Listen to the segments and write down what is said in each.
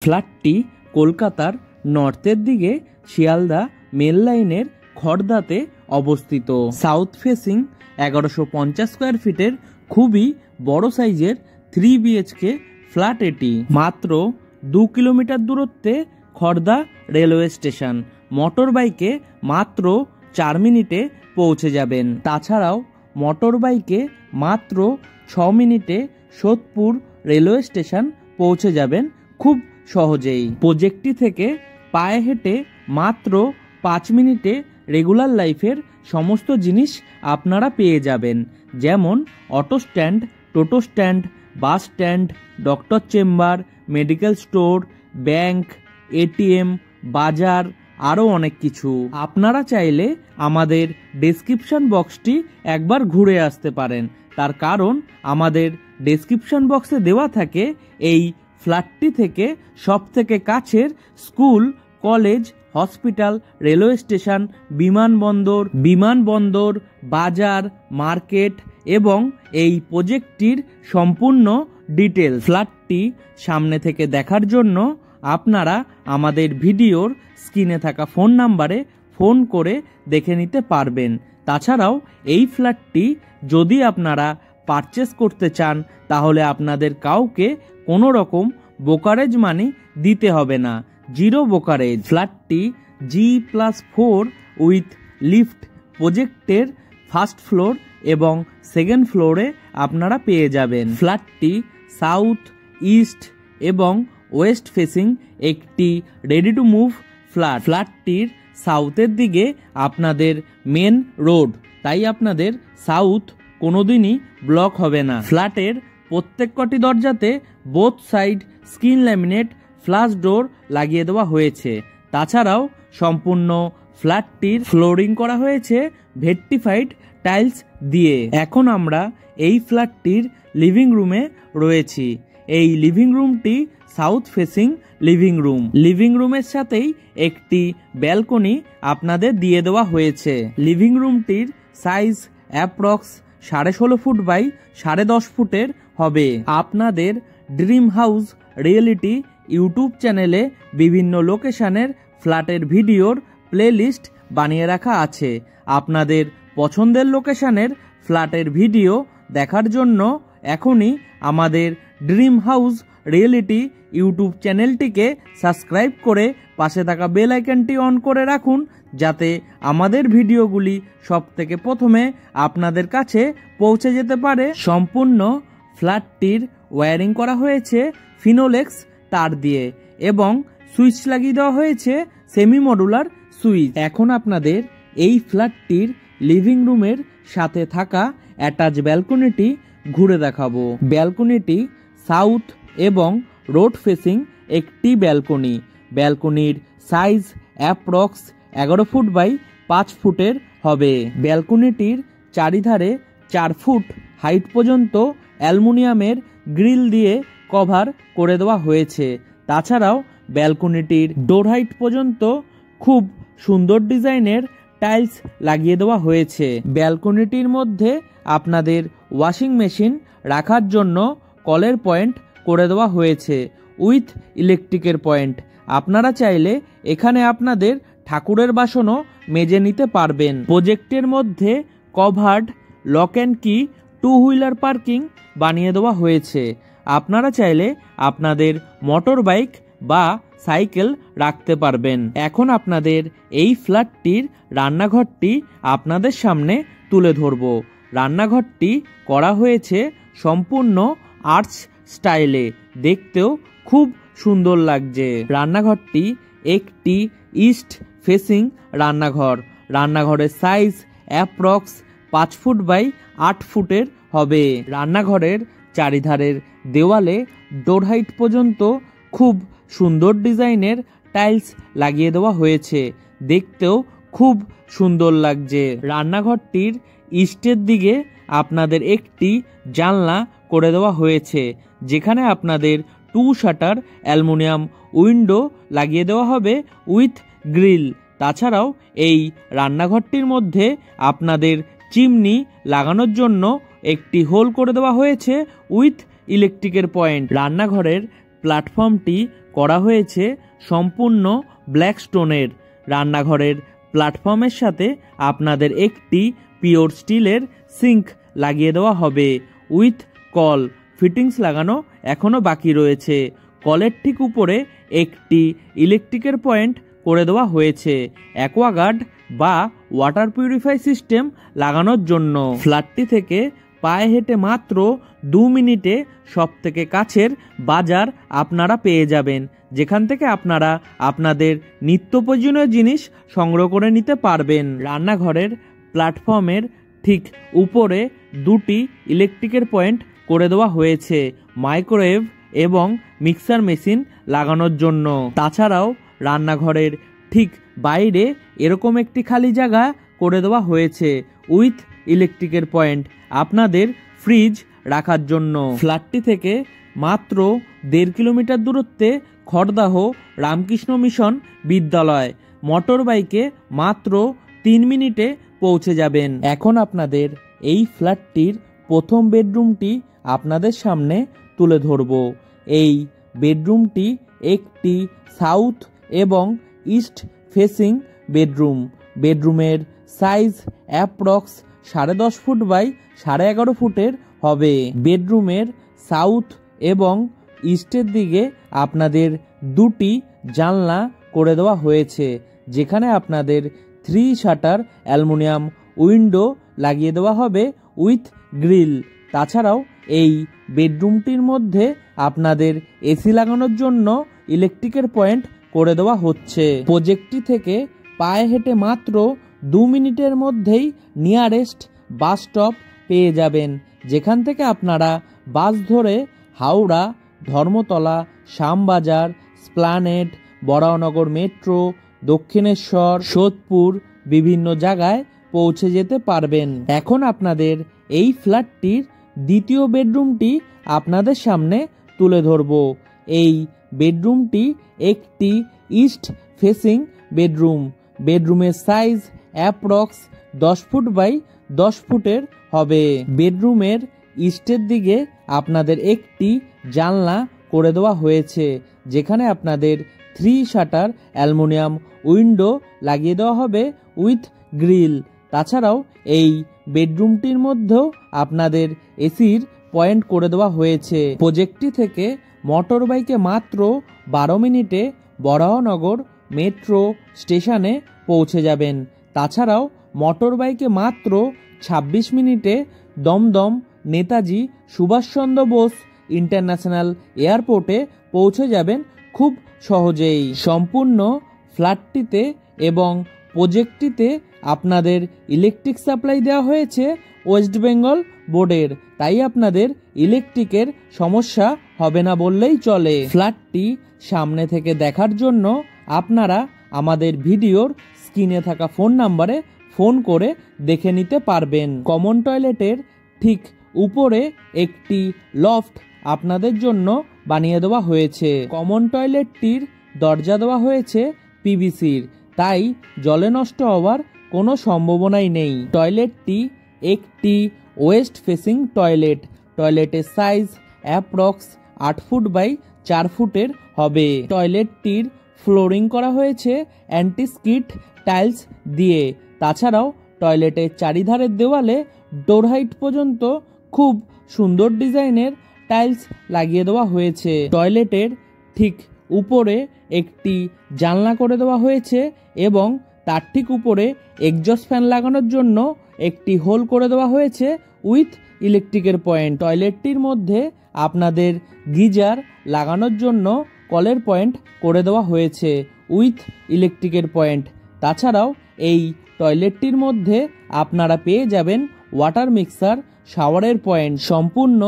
ফ্ল্যাটটি কলকাতার নর্থের দিকে শিয়ালদা মেল লাইনের খড়দাতে অবস্থিত। সাউথ ফেসিং 1150 স্কোয়ার ফিটের খুবই বড় সাইজের 3 BHK ফ্ল্যাট এটি। মাত্র 2 কিলোমিটার দূরত্বে খড়দা রেলওয়ে স্টেশন। মোটর বাইকে মাত্র 4 মিনিটে পৌঁছে যাবেন। তাছাড়াও মোটর বাইকে মাত্র 6 মিনিটে সোদপুর রেলওয়ে স্টেশন পৌঁছে যাবেন খুব সহজেই। প্রজেক্টটি থেকে পায়ে হেঁটে মাত্র 5 মিনিটে রেগুলার লাইফের সমস্ত জিনিস আপনারা পেয়ে যাবেন, যেমন auto stand, toto stand, bus stand, doctor chamber, medical store, bank, ATM, বাজার, আরও অনেক কিছু। আপনারা চাইলে আমাদের ডেসক্রিপশন বক্সটি একবার ঘুরে আসতে পারেন, তার কারণ আমাদের ডেসক্রিপশন বক্সে দেওয়া থাকে এই ফ্ল্যাটটি থেকে সবথেকে কাছের school, college, hospital, railway station, বিমানবন্দর, বাজার, মার্কেট এবং এই প্রজেক্টটির সম্পূর্ণ ডিটেলস। ফ্ল্যাটটি সামনে থেকে দেখার জন্য আপনারা আমাদের ভিডিওর স্ক্রিনে থাকা ফোন নাম্বারে ফোন করে দেখে নিতে পারবেন। তাছাড়াও এই ফ্ল্যাটটি যদি আপনারা পারচেস করতে চান তাহলে আপনাদের কাউকে কোনো রকম ব্রোকারেজ মানি দিতে হবে না, 0 ব্রোকারেজ। ফ্ল্যাটটি G+4 উইথ লিফট প্রজেক্টের ফার্স্ট ফ্লোর এবং সেকেন্ড ফ্লোরে আপনারা পেয়ে যাবেন। ফ্ল্যাটটি সাউথ, ইস্ট এবং ওয়েস্ট ফেসিং একটি রেডি টু মুভ ফ্ল্যাট। ফ্ল্যাটটির সাউথের দিকে আপনাদের মেন রোড, তাই আপনাদের সাউথ কোনোদিনই ব্লক হবে না। ফ্ল্যাটের প্রত্যেক কটি দরজাতে both side screen laminate flash door লাগিয়ে দেওয়া হয়েছে। তাছাড়াও সম্পূর্ণ ফ্ল্যাটটির ফ্লোরিং করা হয়েছে ভেট্টিফাইড টাইলস দিয়ে। এখন আমরা এই ফ্ল্যাটটির লিভিং রুমে রয়েছি। এই লিভিং রুমটি সাউথ ফেসিং লিভিং রুমের সাথেই একটি ব্যালকনি আপনাদের দিয়ে দেওয়া হয়েছে। লিভিং রুমটির সাইজ অ্যাপ্রক্স 16.5 ফুট বাই 10.5 ফুটের হবে। আপনাদের ড্রিম হাউস রিয়েলিটি ইউটিউব চ্যানেলে বিভিন্ন লোকেশনের ফ্ল্যাটের ভিডিওর প্লেলিস্ট বানিয়ে রাখা আছে। আপনাদের পছন্দের লোকেশনের ফ্ল্যাটের ভিডিও দেখার জন্য এখনই আমাদের ড্রিম হাউস রিয়েলিটি ইউটিউব চ্যানেলটিকে সাবস্ক্রাইব করে পাশে থাকা বেল আইকনটি অন করে রাখুন, যাতে আমাদের ভিডিওগুলি সবথেকে প্রথমে আপনাদের কাছে পৌঁছে যেতে পারে। সম্পূর্ণ ফ্ল্যাটটির ওয়্যারিং করা হয়েছে ফিনোলেক্স তার দিয়ে এবং সুইচ লাগিয়ে দেওয়া হয়েছে সেমি মডুলার সুইচ। এখন আপনাদের এই ফ্ল্যাটটির লিভিং রুমের সাথে থাকা অ্যাটাচ ব্যালকনিটি ঘুরে দেখাবো। ব্যালকনিটি সাউথ এবং রোড ফেসিং একটি ব্যালকনির সাইজ অ্যাপ্রক্স 11 ফুট বাই 5 ফুটের হবে। ব্যালকনিটির চারিধারে 4 ফুট হাইট পর্যন্ত অ্যালুমিনিয়ামের গ্রিল দিয়ে কভার করে দেওয়া হয়েছে। তাছাড়াও ব্যালকনিটির ডোর হাইট পর্যন্ত খুব সুন্দর ডিজাইনের টাইলস লাগিয়ে দেওয়া হয়েছে। ব্যালকনিটির মধ্যে আপনাদের ওয়াশিং মেশিন রাখার জন্য কলের পয়েন্ট করে দেওয়া হয়েছে উইথ ইলেকট্রিকের পয়েন্ট। আপনারা চাইলে এখানে আপনাদের ঠাকুরের বাসনও মেজে নিতে পারবেন। প্রজেক্টের মধ্যে কভার্ড লক অ্যান্ড কি 2 হুইলার পার্কিং বানিয়ে দেওয়া হয়েছে। আপনারা চাইলে আপনাদের মোটর বাইক বা সাইকেল রাখতে পারবেন। এখন আপনাদের এই ফ্ল্যাটটির রান্নাঘরটি আপনাদের সামনে তুলে ধরব। রান্নাঘরটি করা হয়েছে সম্পূর্ণ আর্চ স্টাইলে, দেখতেও খুব সুন্দর লাগছে। রান্নাঘরটি একটি ইস্ট ফেসিং রান্নাঘরের সাইজ অ্যাপ্রক্স 5 ফুট বাই 8 ফুটের হবে। রান্নাঘরের চারিধারের দেওয়ালে ডোর হাইট পর্যন্ত খুব সুন্দর ডিজাইনের টাইলস লাগিয়ে দেওয়া হয়েছে, দেখতেও খুব সুন্দর লাগছে। রান্নাঘরটির ইস্টের দিকে আপনাদের একটি জানলা করে দেওয়া হয়েছে, যেখানে আপনাদের 2 শাটার অ্যালুমিনিয়াম উইন্ডো লাগিয়ে দেওয়া হবে উইথ গ্রিল। তাছাড়াও এই রান্নাঘরটির মধ্যে আপনাদের চিমনি লাগানোর জন্য একটি হোল করে দেওয়া হয়েছে উইথ ইলেকট্রিকের পয়েন্ট। রান্নাঘরের প্ল্যাটফর্মটি করা হয়েছে সম্পূর্ণ ব্ল্যাক স্টোনের। রান্নাঘরের প্ল্যাটফর্মের সাথে আপনাদের একটি পিওর স্টিলের সিঙ্ক লাগিয়ে দেওয়া হবে উইথ কল। ফিটিংস লাগানো এখনও বাকি রয়েছে। কলের ঠিক উপরে একটি ইলেকট্রিকের পয়েন্ট করে দেওয়া হয়েছে অ্যাকোয়াগার্ড বা ওয়াটার পিউরিফাই সিস্টেম লাগানোর জন্য। ফ্ল্যাটটি থেকে পায়ে হেঁটে মাত্র 2 মিনিটে সবথেকে কাছের বাজার আপনারা পেয়ে যাবেন, যেখান থেকে আপনারা আপনাদের নিত্য প্রয়োজনীয় জিনিস সংগ্রহ করে নিতে পারবেন। রান্নাঘরের প্ল্যাটফর্মের ঠিক উপরে 2টি ইলেকট্রিকের পয়েন্ট করে দেওয়া হয়েছে মাইক্রোওয়েভ এবং মিক্সার মেশিন লাগানোর জন্য। তাছাড়াও রান্নাঘরের ঠিক বাইরে এরকম একটি খালি জায়গা করে দেওয়া হয়েছে উইথ ইলেকট্রিকের পয়েন্ট আপনাদের ফ্রিজ রাখার জন্য। ফ্ল্যাটটি থেকে মাত্র 1.5 কিলোমিটার দূরত্বে খড়দাহ রামকৃষ্ণ মিশন বিদ্যালয়। মোটর বাইকে মাত্র 3 মিনিটে পৌঁছে যাবেন। এখন আপনাদের এই ফ্ল্যাটটির প্রথম বেডরুমটি আপনাদের সামনে তুলে ধরব। এই বেডরুমটি একটি সাউথ এবং ইস্ট ফেসিং বেডরুম। বেডরুমের সাইজ অ্যাপ্রক্স 10.5 ফুট বাই 11.5 ফুটের হবে। বেডরুমের সাউথ এবং ইস্টের দিকে আপনাদের 2টি জানলা করে দেওয়া হয়েছে, যেখানে আপনাদের 3 শাটার অ্যালুমিনিয়াম উইন্ডো লাগিয়ে দেওয়া হবে উইথ গ্রিল। তাছাড়াও এই বেডরুমটির মধ্যে আপনাদের এসি লাগানোর জন্য ইলেকট্রিকের পয়েন্ট করে দেওয়া হচ্ছে। প্রজেক্টটি থেকে পায়ে হেঁটে মাত্র 2 মিনিটের মধ্যেই নিয়ারেস্ট বাস স্টপ পেয়ে যাবেন, যেখান থেকে আপনারা বাস ধরে হাওড়া, ধর্মতলা, শ্যামবাজার, স্প্লানেড, বরাহনগর মেট্রো, দক্ষিণেশ্বর, সোদপুর বিভিন্ন জায়গায় পৌঁছে যেতে পারবেন। এখন আপনাদের এই ফ্ল্যাটটির দ্বিতীয় বেডরুমটি আপনাদের সামনে তুলে ধরব। এই বেডরুমটি একটি ইস্ট ফেসিং বেডরুম। বেডরুমের সাইজ অ্যাপ্রক্স 10 ফুট বাই 10 ফুটের হবে। বেডরুমের ইস্টের দিকে আপনাদের একটি জানলা করে দেওয়া হয়েছে, যেখানে আপনাদের 3 শাটার অ্যালুমিনিয়াম উইন্ডো লাগিয়ে দেওয়া হবে উইথ গ্রিল। তাছাড়াও এই বেডরুমটির মধ্যেও আপনাদের এসির পয়েন্ট করে দেওয়া হয়েছে। প্রজেক্টটি থেকে মোটর বাইকে মাত্র 12 মিনিটে বরাহনগর মেট্রো স্টেশনে পৌঁছে যাবেন। তাছাড়াও মোটর বাইকে মাত্র 26 মিনিটে দমদম নেতাজি সুভাষচন্দ্র বোস ইন্টারন্যাশনাল এয়ারপোর্টে পৌঁছে যাবেন খুব সহজেই। সম্পূর্ণ ফ্ল্যাটটিতে এবং প্রজেক্টটিতে আপনাদের ইলেকট্রিক সাপ্লাই দেওয়া হয়েছে ওয়েস্ট বেঙ্গল বোর্ডের, তাই আপনাদের ইলেকট্রিকের সমস্যা হবে না বললেই চলে। ফ্ল্যাটটি সামনে থেকে দেখার জন্য আপনারা আমাদের ভিডিওর স্ক্রিনে থাকা ফোন নাম্বারে ফোন করে দেখে নিতে পারবেন। কমন টয়লেটের ঠিক উপরে একটি লফট আপনাদের জন্য বানিয়ে দেওয়া হয়েছে। কমন টয়লেটটির দরজা দেওয়া হয়েছে পিভিসির, তাই জলে নষ্ট হওয়ার কোনো সম্ভাবনাই নেই। টয়লেটটি একটি ওয়েস্ট ফেসিং টয়লেট। টয়লেটের সাইজ অ্যাপ্রক্স 8 ফুট বাই 4 ফুটের হবে। টয়লেটটির ফ্লোরিং করা হয়েছে অ্যান্টিস্কিড টাইলস দিয়ে। তাছাড়াও টয়লেটের চারিধারের দেওয়ালে ডোর হাইট পর্যন্ত খুব সুন্দর ডিজাইনের টাইলস লাগিয়ে দেওয়া হয়েছে। টয়লেটের ঠিক উপরে একটি জানলা করে দেওয়া হয়েছে এবং তার ঠিক উপরে এক্সজস্ট ফ্যান লাগানোর জন্য একটি হোল করে দেওয়া হয়েছে উইথ ইলেকট্রিকের পয়েন্ট। টয়লেটটির মধ্যে আপনাদের গিজার লাগানোর জন্য কলের পয়েন্ট করে দেওয়া হয়েছে উইথ ইলেকট্রিকের পয়েন্ট। তাছাড়াও এই টয়লেটটির মধ্যে আপনারা পেয়ে যাবেন ওয়াটার মিক্সার, শাওয়ারের পয়েন্ট। সম্পূর্ণ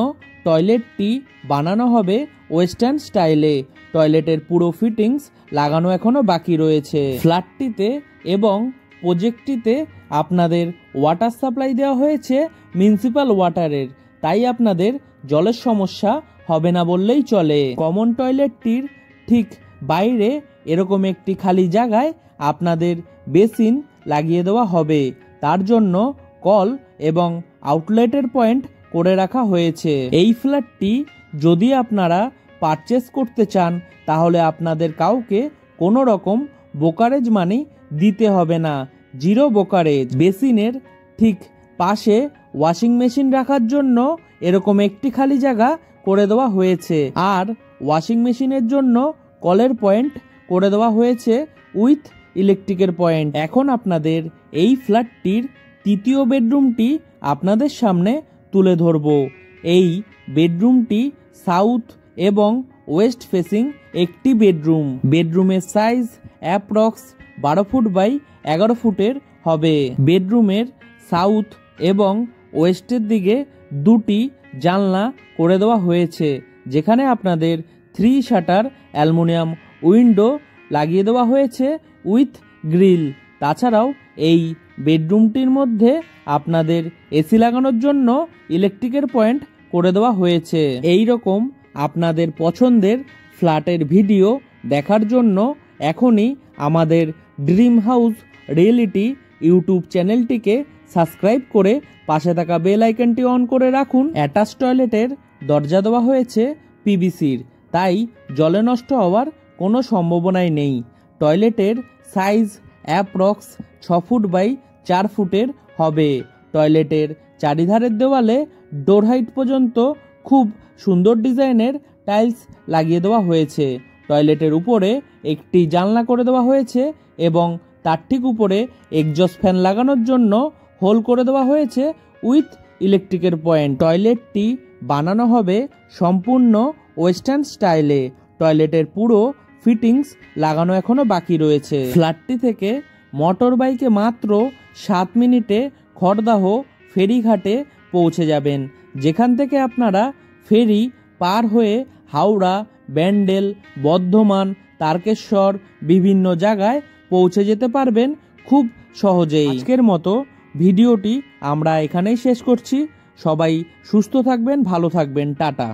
টয়লেটটি বানানো হবে ওয়েস্টার্ন স্টাইলে। টয়লেটের পুরো ফিটিংস লাগানো এখনো বাকি রয়েছে। ফ্ল্যাটটিতে এবং প্রজেক্টটিতে আপনাদের ওয়াটার সাপ্লাই দেওয়া হয়েছে মিউনিসিপ্যাল ওয়াটারের, তাই আপনাদের জলের সমস্যা হবে না বললেই চলে। কমন টয়লেটটির ঠিক বাইরে এরকম একটি খালি জায়গায় আপনাদের বেসিন লাগিয়ে দেওয়া হবে, তার জন্য কল এবং আউটলেটের পয়েন্ট করে রাখা হয়েছে। এই ফ্ল্যাটটি যদি আপনারা পারচেস করতে চান তাহলে আপনাদের কাউকে কোনো রকম ব্রোকারেজ মানি দিতে হবে না, জিরো ব্রোকারেজ। বেসিনের ঠিক পাশে ওয়াশিং মেশিন রাখার জন্য এরকম একটি খালি জায়গা করে দেওয়া হয়েছে, আর ওয়াশিং মেশিনের জন্য কলের পয়েন্ট করে দেওয়া হয়েছে উইথ ইলেকট্রিকের পয়েন্ট। এখন আপনাদের এই ফ্ল্যাটটির তৃতীয় বেডরুমটি আপনাদের সামনে তুলে ধরব। এই বেডরুমটি সাউথ এবং ওয়েস্ট ফেসিং একটি বেডরুম। বেডরুমের সাইজ অ্যাপ্রক্স 12 ফুট বাই 11 ফুটের হবে। বেডরুমের সাউথ এবং ওয়েস্টের দিকে দুটি জানলা করে দেওয়া হয়েছে, যেখানে আপনাদের 3 শাটার অ্যালুমিনিয়াম উইন্ডো লাগিয়ে দেওয়া হয়েছে উইথ গ্রিল। তাছাড়াও এই বেডরুমটির মধ্যে আপনাদের এসি লাগানোর জন্য ইলেকট্রিকের পয়েন্ট করে দেওয়া হয়েছে। এই রকম আপনাদের পছন্দের ফ্ল্যাটের ভিডিও দেখার জন্য এখনই আমাদের ড্রিম হাউস রিয়েলিটি ইউটিউব চ্যানেলটিকে সাবস্ক্রাইব করে পাশে থাকা বেল আইকনটি অন করে রাখুন। অ্যাটাচ টয়লেটের দরজা দেওয়া হয়েছে পিভিসির, তাই জলে নষ্ট হওয়ার কোনো সম্ভাবনাই নেই। টয়লেটের সাইজ অ্যাপ্রক্স 6 ফুট বাই 4 ফুটের হবে। টয়লেটের চারিধারের দেওয়ালে ডোর হাইট পর্যন্ত খুব সুন্দর ডিজাইনের টাইলস লাগিয়ে দেওয়া হয়েছে। টয়লেটের উপরে একটি জানলা করে দেওয়া হয়েছে এবং তার ঠিক উপরে এক্সজস্ট ফ্যান লাগানোর জন্য হোল করে দেওয়া হয়েছে উইথ ইলেকট্রিকের পয়েন্ট। টয়লেটটি বানানো হবে সম্পূর্ণ ওয়েস্টার্ন স্টাইলে। টয়লেটের পুরো ফিটিংস লাগানো এখনো বাকি রয়েছে। ফ্ল্যাটটি থেকে মোটর বাইকে মাত্র 7 মিনিটে খড়দাহ ফেরিঘাটে পৌঁছে যাবেন, যেখান থেকে আপনারা ফেরি পার হয়ে হাওড়া, ব্যান্ডেল, বর্ধমান, তারকেশ্বর বিভিন্ন জায়গায় পৌঁছে যেতে পারবেন খুব সহজেই। আজকের মতো ভিডিওটি আমরা এখানেই শেষ করছি। সবাই সুস্থ থাকবেন, ভালো থাকবেন, টাটা।